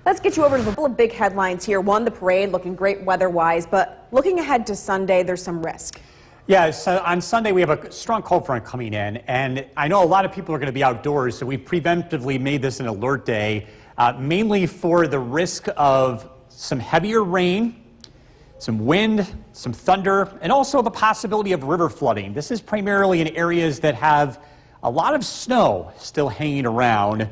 Let's get you over to a couple of big headlines here. One, the parade looking great weather-wise, but looking ahead to Sunday, there's some risk. Yeah, so on Sunday we have a strong cold front coming in, and I know a lot of people are going to be outdoors, so we preemptively made this an alert day, mainly for the risk of some heavier rain, some wind, some thunder, and also the possibility of river flooding. This is primarily in areas that have a lot of snow still hanging around,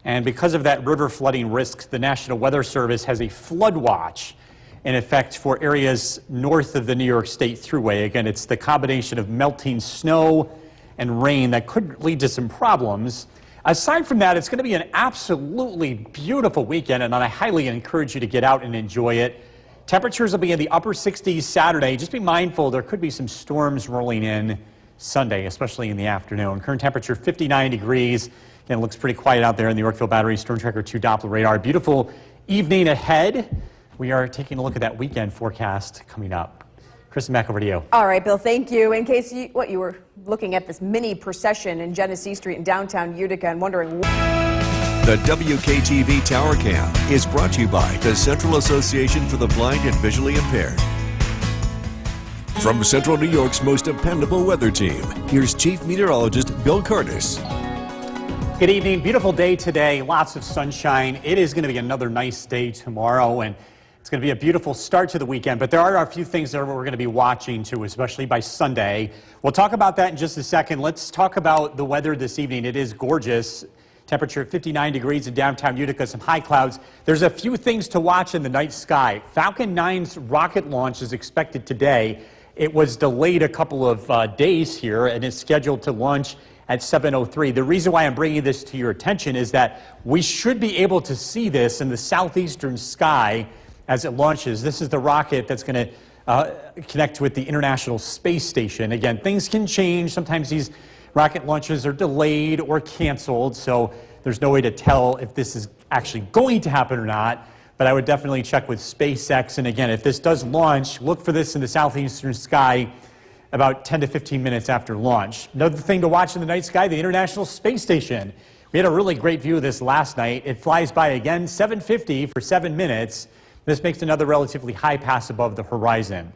and because of that river flooding risk, the National Weather Service has a flood watch in effect for areas north of the New York State Thruway. Again, it's the combination of melting snow and rain that could lead to some problems. Aside from that, it's going to be an absolutely beautiful weekend, and I highly encourage you to get out and enjoy it. Temperatures will be in the upper 60s Saturday. Just be mindful, there could be some storms rolling in Sunday, especially in the afternoon. Current temperature 59 degrees. Again, it looks pretty quiet out there in the Yorkville Battery Storm Tracker 2 Doppler radar. Beautiful evening ahead. We are taking a look at that weekend forecast coming up. Kristen, back over to you. All right, Bill, thank you. In case you were looking at this mini procession in Genesee Street in downtown Utica and wondering... The WKTV Tower Cam is brought to you by the Central Association for the Blind and Visually Impaired. From Central New York's most dependable weather team, here's Chief Meteorologist Bill Curtis. Good evening. Beautiful day today. Lots of sunshine. It is going to be another nice day tomorrow, and it's going to be a beautiful start to the weekend. But there are a few things that we're going to be watching too, especially by Sunday. We'll talk about that in just a second. Let's talk about the weather this evening. It is gorgeous. Temperature 59 degrees in downtown Utica, some high clouds. There's a few things to watch in the night sky. Falcon 9's rocket launch is expected today. It was delayed a couple of days here, and it's scheduled to launch at 7:03. The reason why I'm bringing this to your attention is that we should be able to see this in the southeastern sky as it launches. This is the rocket that's going to connect with the International Space Station. Again, things can change. Sometimes these rocket launches are delayed or canceled, so there's no way to tell if this is actually going to happen or not. But I would definitely check with SpaceX. And again, if this does launch, look for this in the southeastern sky about 10 to 15 minutes after launch. Another thing to watch in the night sky, the International Space Station. We had a really great view of this last night. It flies by again, 750 for 7 minutes. This makes another relatively high pass above the horizon.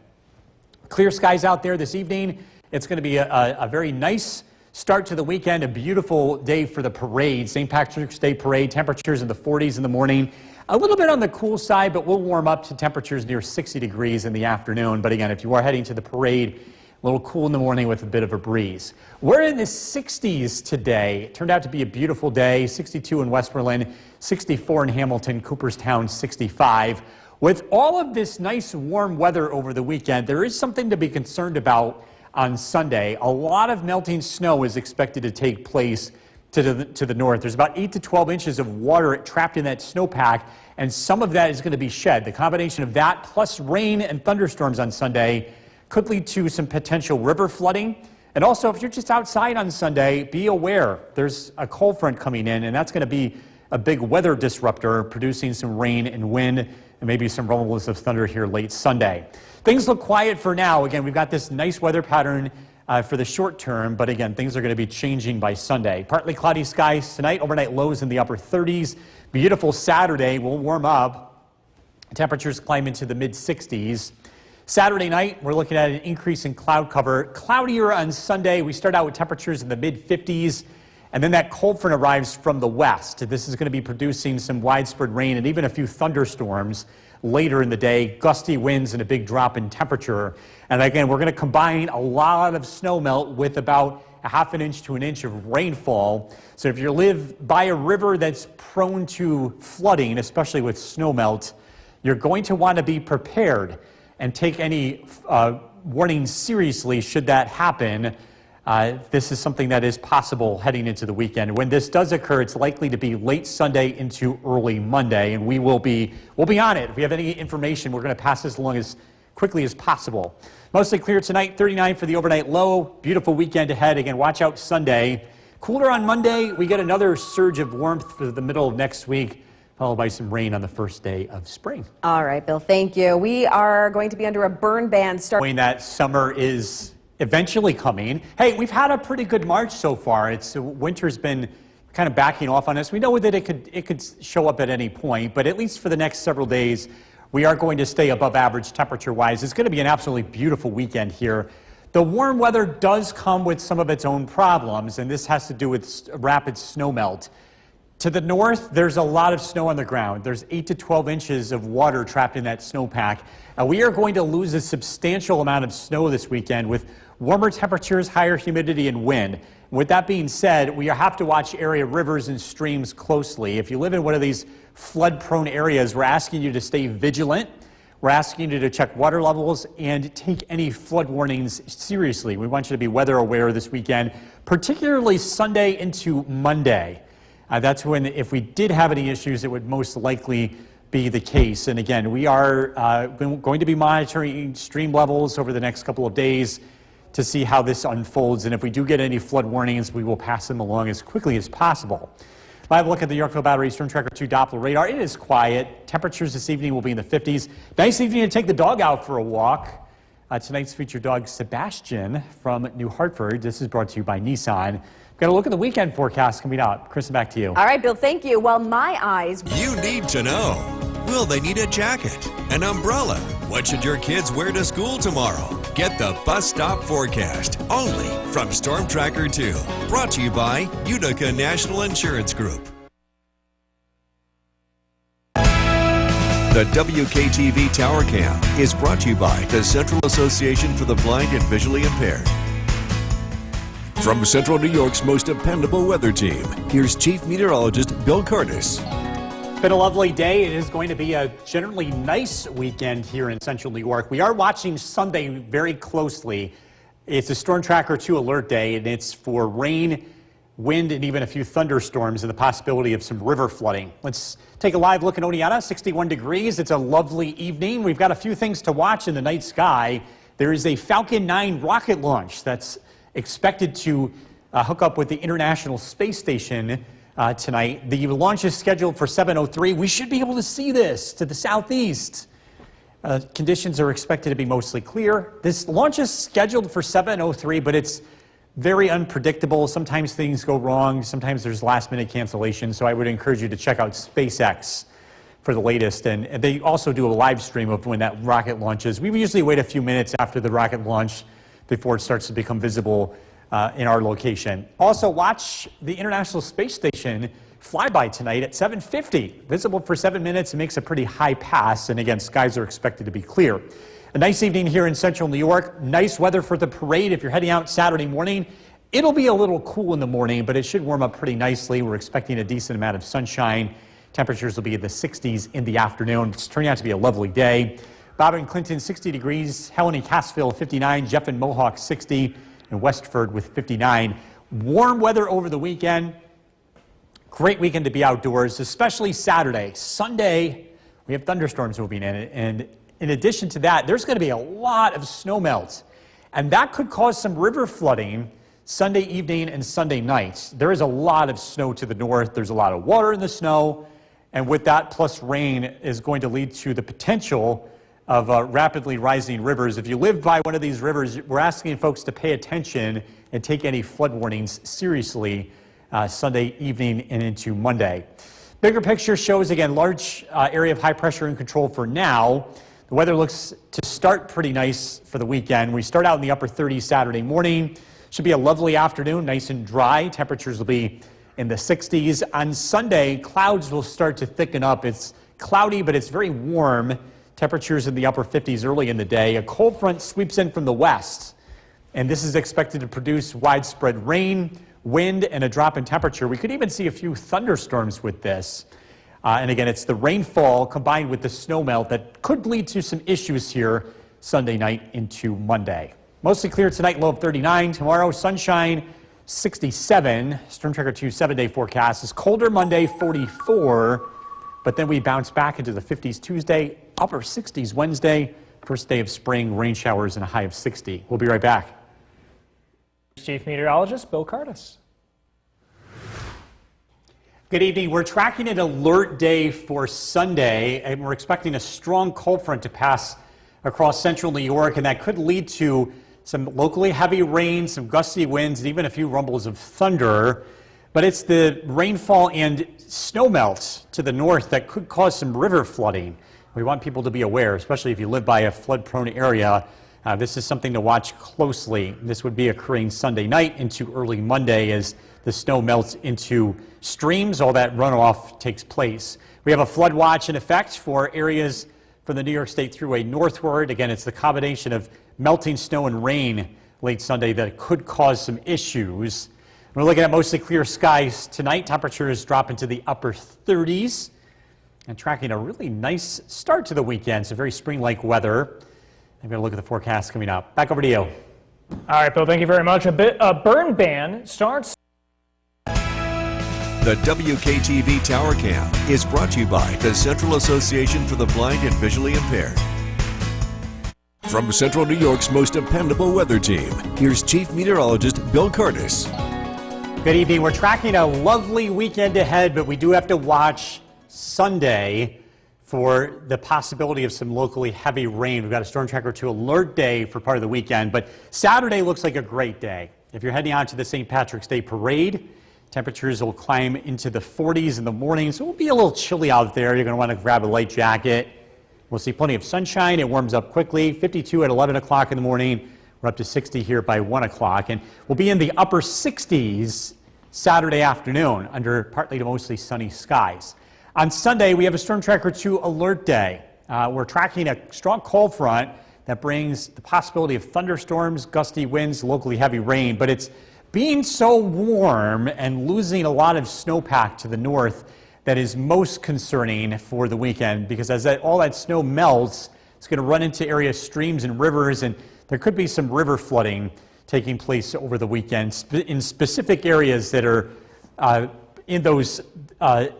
Clear skies out there this evening. It's going to be a very nice start to the weekend, a beautiful day for the parade. St. Patrick's Day parade, temperatures in the 40s in the morning. A little bit on the cool side, but we'll warm up to temperatures near 60 degrees in the afternoon. But again, if you are heading to the parade, a little cool in the morning with a bit of a breeze. We're in the 60s today. It turned out to be a beautiful day. 62 in Westmoreland, 64 in Hamilton, Cooperstown 65. With all of this nice warm weather over the weekend, there is something to be concerned about on Sunday. A lot of melting snow is expected to take place to the north. There's about 8 to 12 inches of water trapped in that snowpack, and some of that is going to be shed. The combination of that plus rain and thunderstorms on Sunday could lead to some potential river flooding. And also, if you're just outside on Sunday, be aware there's a cold front coming in, and that's going to be a big weather disruptor, producing some rain and wind and maybe some rumbles of thunder here late Sunday. Things look quiet for now. Again, we've got this nice weather pattern for the short term, but again, things are going to be changing by Sunday. Partly cloudy skies tonight, overnight lows in the upper 30s. Beautiful Saturday, we'll warm up. Temperatures climb into the mid-60s. Saturday night, we're looking at an increase in cloud cover. Cloudier on Sunday. We start out with temperatures in the mid-50s, and then that cold front arrives from the west. This is going to be producing some widespread rain and even a few thunderstorms later in the day, gusty winds and a big drop in temperature. And again, we're going to combine a lot of snow melt with about a half an inch to an inch of rainfall. So if you live by a river that's prone to flooding, especially with snow melt, you're going to want to be prepared and take any warnings seriously should that happen. This is something that is possible heading into the weekend. When this does occur, it's likely to be late Sunday into early Monday, and we'll be on it. If we have any information, we're going to pass this along as quickly as possible. Mostly clear tonight, 39 for the overnight low. Beautiful weekend ahead. Again, watch out Sunday. Cooler on Monday. We get another surge of warmth for the middle of next week, followed by some rain on the first day of spring. All right, Bill, thank you. We are going to be under a burn ban starting. That summer is eventually coming. Hey, we've had a pretty good March so far. Winter's been kind of backing off on us. We know that it could show up at any point, but at least for the next several days, we are going to stay above average temperature-wise. It's going to be an absolutely beautiful weekend here. The warm weather does come with some of its own problems, and this has to do with rapid snowmelt. To the north, there's a lot of snow on the ground. There's 8 to 12 inches of water trapped in that snowpack. We are going to lose a substantial amount of snow this weekend with warmer temperatures, higher humidity, and wind. With that being said, we have to watch area rivers and streams closely. If you live in one of these flood-prone areas, we're asking you to stay vigilant. We're asking you to check water levels and take any flood warnings seriously. We want you to be weather aware this weekend, particularly Sunday into Monday. That's when, if we did have any issues, it would most likely be the case. And again, we are going to be monitoring stream levels over the next couple of days to see how this unfolds. And if we do get any flood warnings, we will pass them along as quickly as possible. Live look at the Yorkville Battery Storm Tracker 2 Doppler radar. It is quiet. Temperatures this evening will be in the 50s. Nice evening to take the dog out for a walk. Tonight's featured dog, Sebastian, from New Hartford. This is brought to you by Nissan. Got a look at the weekend forecast coming up. Kristen, back to you. All right, Bill, thank you. Well, my eyes. You need to know. Will they need a jacket? An umbrella? What should your kids wear to school tomorrow? Get the bus stop forecast only from Storm Tracker 2. Brought to you by Utica National Insurance Group. The WKTV Tower Cam is brought to you by the Central Association for the Blind and Visually Impaired. From Central New York's most dependable weather team, here's Chief Meteorologist Bill Curtis. It's been a lovely day. It is going to be a generally nice weekend here in Central New York. We are watching Sunday very closely. It's a Storm Tracker 2 alert day, and it's for rain, wind, and even a few thunderstorms and the possibility of some river flooding. Let's take a live look at Oneonta, 61 degrees. It's a lovely evening. We've got a few things to watch in the night sky. There is a Falcon 9 rocket launch that's expected to hook up with the International Space Station tonight. The launch is scheduled for 7:03. We should be able to see this to the southeast. Conditions are expected to be mostly clear. This launch is scheduled for 7:03, but it's very unpredictable. Sometimes things go wrong. Sometimes there's last-minute cancellations. So I would encourage you to check out SpaceX for the latest. And they also do a live stream of when that rocket launches. We usually wait a few minutes after the rocket launch before it starts to become visible in our location. Also, watch the International Space Station flyby tonight at 7:50. Visible for 7 minutes. It makes a pretty high pass. And again, skies are expected to be clear. A nice evening here in Central New York. Nice weather for the parade if you're heading out Saturday morning. It'll be a little cool in the morning, but it should warm up pretty nicely. We're expecting a decent amount of sunshine. Temperatures will be in the 60s in the afternoon. It's turning out to be a lovely day. Bob and Clinton, 60 degrees. Helen and Cassville, 59. Jeff and Mohawk, 60. And Westford with 59. Warm weather over the weekend. Great weekend to be outdoors, especially Saturday. Sunday, we have thunderstorms moving in. And in addition to that, there's going to be a lot of snow melt. And that could cause some river flooding Sunday evening and Sunday night. There is a lot of snow to the north. There's a lot of water in the snow. And with that plus rain is going to lead to the potential of rapidly rising rivers. If you live by one of these rivers, we're asking folks to pay attention and take any flood warnings seriously Sunday evening and into Monday. Bigger picture shows, again, large area of high pressure in control for now. The weather looks to start pretty nice for the weekend. We start out in the upper 30s Saturday morning. Should be a lovely afternoon, nice and dry. Temperatures will be in the 60s. On Sunday, clouds will start to thicken up. It's cloudy, but it's very warm. Temperatures in the upper 50s early in the day. A cold front sweeps in from the west, and this is expected to produce widespread rain, wind, and a drop in temperature. We could even see a few thunderstorms with this. And again, it's the rainfall combined with the snowmelt that could lead to some issues here Sunday night into Monday. Mostly clear tonight, low of 39. Tomorrow, sunshine, 67. Storm Tracker 2 7-day forecast is colder Monday, 44. But then we bounce back into the 50s Tuesday, upper 60s Wednesday. First day of spring, rain showers, and a high of 60. We'll be right back. Chief Meteorologist Bill Curtis. Good evening. We're tracking an alert day for Sunday, and we're expecting a strong cold front to pass across central New York, and that could lead to some locally heavy rain, some gusty winds, and even a few rumbles of thunder. but it's the rainfall and snow melts to the north that could cause some river flooding. We want people to be aware, especially if you live by a flood-prone area. This is something to watch closely. This would be occurring Sunday night into early Monday as the snow melts into streams. All that runoff takes place. We have a flood watch in effect for areas from the New York State Thruway northward. Again, it's the combination of melting snow and rain late Sunday that could cause some issues. We're looking at mostly clear skies tonight. Temperatures drop into the upper 30s and tracking a really nice start to the weekend. So very spring-like weather. I'm going to look at the forecast coming up. Back over to you. All right, Bill, thank you very much. A burn ban starts. The WKTV Tower Cam is brought to you by the Central Association for the Blind and Visually Impaired. From Central New York's most dependable weather team, here's Chief Meteorologist Bill Curtis. Good evening. We're tracking a lovely weekend ahead, but we do have to watch Sunday for the possibility of some locally heavy rain. We've got a Storm Tracker 2 alert day for part of the weekend, but Saturday looks like a great day. If you're heading out to the St. Patrick's Day Parade, temperatures will climb into the 40s in the morning, so it will be a little chilly out there. You're going to want to grab a light jacket. We'll see plenty of sunshine. It warms up quickly. 52 at 11 o'clock in the morning. We're up to 60 here by 1 o'clock, and we'll be in the upper 60s Saturday afternoon under partly to mostly sunny skies. On Sunday, we have a Storm Tracker 2 alert day. We're tracking a strong cold front that brings the possibility of thunderstorms, gusty winds, locally heavy rain, but it's being so warm and losing a lot of snowpack to the north that is most concerning for the weekend, because as all that snow melts, it's going to run into areas, streams and rivers, and there could be some river flooding taking place over the weekend in specific areas that are in those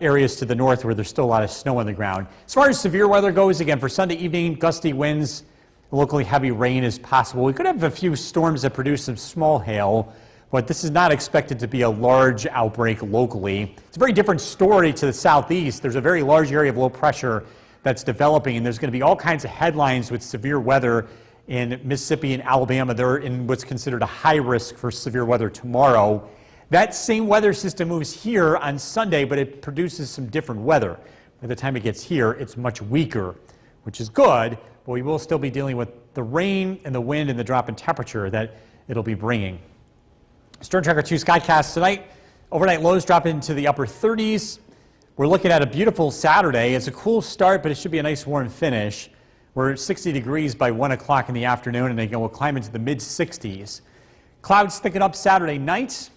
areas to the north where there's still a lot of snow on the ground. As far as severe weather goes, again, for Sunday evening, gusty winds, locally heavy rain is possible. We could have a few storms that produce some small hail, but this is not expected to be a large outbreak locally. It's a very different story to the southeast. There's a very large area of low pressure that's developing, and there's going to be all kinds of headlines with severe weather in Mississippi and Alabama. They're in what's considered a high risk for severe weather tomorrow. That same weather system moves here on Sunday, but it produces some different weather. By the time it gets here, it's much weaker, which is good, but we will still be dealing with the rain and the wind and the drop in temperature that it'll be bringing. Storm Tracker 2 Skycast tonight. Overnight lows drop into the upper 30s. We're looking at a beautiful Saturday. It's a cool start, but it should be a nice warm finish. We're at 60 degrees by 1 o'clock in the afternoon, and then we'll climb into the mid-60s. Clouds thicken up Saturday night.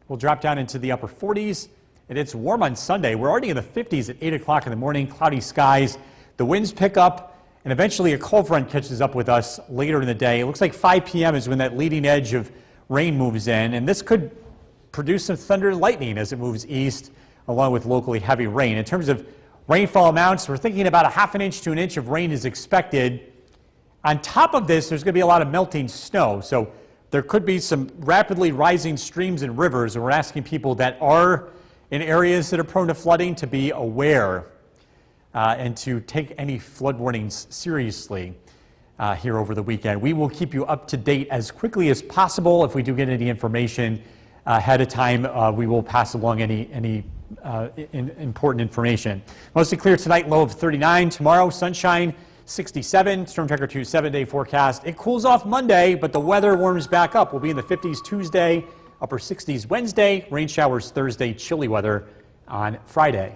We'll drop down into the upper 40s, and it's warm on Sunday. We're already in the 50s at 8 o'clock in the morning, cloudy skies. The winds pick up, and eventually a cold front catches up with us later in the day. It looks like 5 p.m. is when that leading edge of rain moves in, and this could produce some thunder and lightning as it moves east, along with locally heavy rain. In terms of rainfall amounts, we're thinking about a ½ inch to an inch of rain is expected. On top of this, there's going to be a lot of melting snow, so there could be some rapidly rising streams and rivers, and we're asking people that are in areas that are prone to flooding to be aware and to take any flood warnings seriously here over the weekend. We will keep you up to date as quickly as possible. If we do get any information ahead of time, we will pass along any important information. Mostly clear tonight, low of 39. Tomorrow, sunshine, 67. Storm Tracker 2 7-day forecast. It cools off Monday, but the weather warms back up. We'll be in the 50s Tuesday, upper 60s Wednesday, rain showers Thursday, chilly weather on Friday.